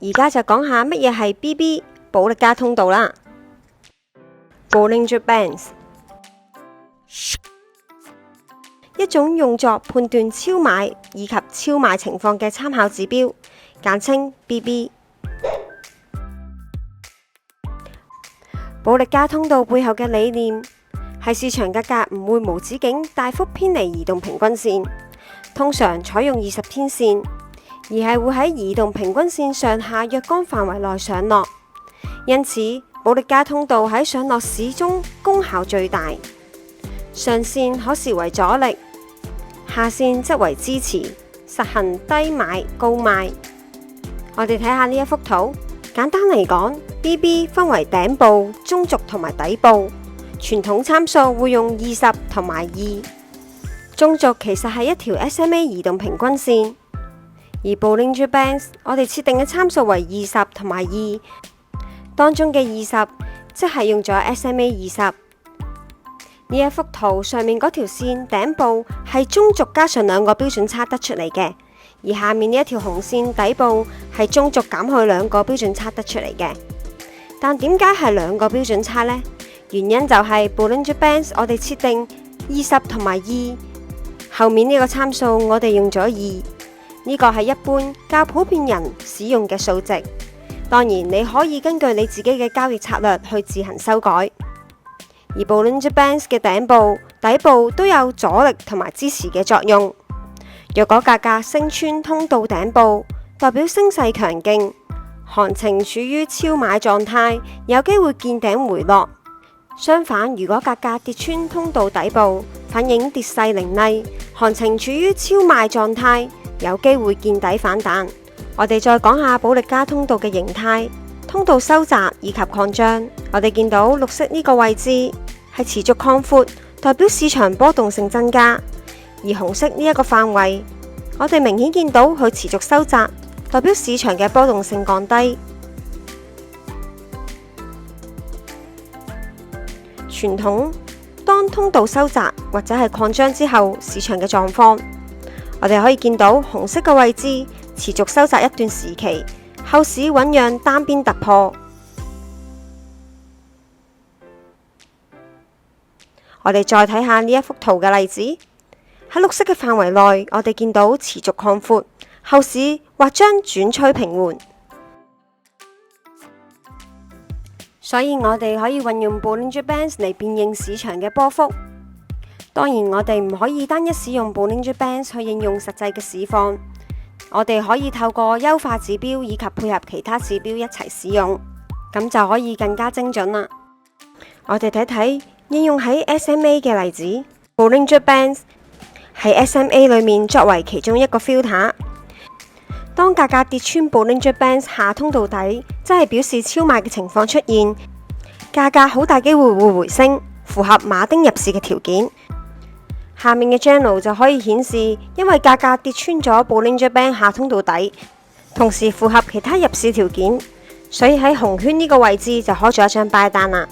而家就講下乜嘢係 BB 保力加通道啦。Bollinger Bands 一種用作判斷超賣以及超賣情況嘅參考指標，簡稱 BB。保力加通道背後嘅理念係市場價格唔會無止境大幅偏離移動平均線，通常採用20天線，而係會喺移動平均線上下若干範圍內上落。因此，保力加通道喺上落市中功效最大。上線可視為阻力，下線則為支持，實行低買高賣。我哋睇下呢一幅圖。簡單嚟講 ，BB 分為頂部、中軸同埋底部。傳統參數會用20同埋2。中軸其實係一條 SMA 移動平均線，而 Bollinger Bands 我哋設定嘅參數為20同埋2，當中嘅20即係用咗 SMA 20。呢一幅圖上面嗰條線頂部係中軸加上2個標準差得出嚟嘅。而下面呢一條紅線底部係中軸減去2個標準差得出嚟嘅，但點解係2個標準差呢？原因就係 Bollinger Bands 我哋設定20同埋2，後面呢個參數我哋用咗2，呢個係一般較普遍人使用嘅數值。當然你可以根據你自己嘅交易策略去自行修改。而 Bollinger Bands 嘅頂部、底部都有阻力同埋支持嘅作用。若果價格升穿通道頂部，代表升勢強勁，行情處於超買狀態，有機會見頂回落。相反，如果價格跌穿通道底部，反映跌勢凌厲，行情處於超賣狀態，有機會見底反彈。我哋再講下保力加通道嘅形態，通道收窄以及擴張。我哋見到綠色呢個位置係持續擴闊，代表市場波動性增加。而紅色呢一個範圍，我哋明顯見到佢持續收窄，代表市場嘅波動性降低。傳統當通道收窄或者係擴張之後，市場嘅狀況，我哋可以見到紅色嘅位置持續收窄一段時期，後市醞釀單邊突破。我哋再睇下呢一幅圖嘅例子。喺綠色嘅範圍內，我哋見到持續擴闊，後市或將轉趨平緩。所以我哋可以運用 Bollinger Bands 嚟辨認市場嘅波幅。當然，我哋唔可以單一使用 Bollinger Bands 去應用實際嘅市況。我哋可以透過優化指標以及配合其他指標一齊使用，咁就可以更加精準啦。我哋睇睇應用喺 SMA 嘅例子 ，Bollinger Bands喺 SMA 裏面作為其中一個 filter， 當價格跌穿 Bollinger Bands 下通道底，即係表示超賣嘅情況出現，價格好大機會會回升，符合馬丁入市嘅條件。下面嘅 channel 就可以顯示，因為價格跌穿咗 Bollinger Bands 下通道底，同時符合其他入市條件，所以喺紅圈呢個位置就開咗一張 buy 單啦。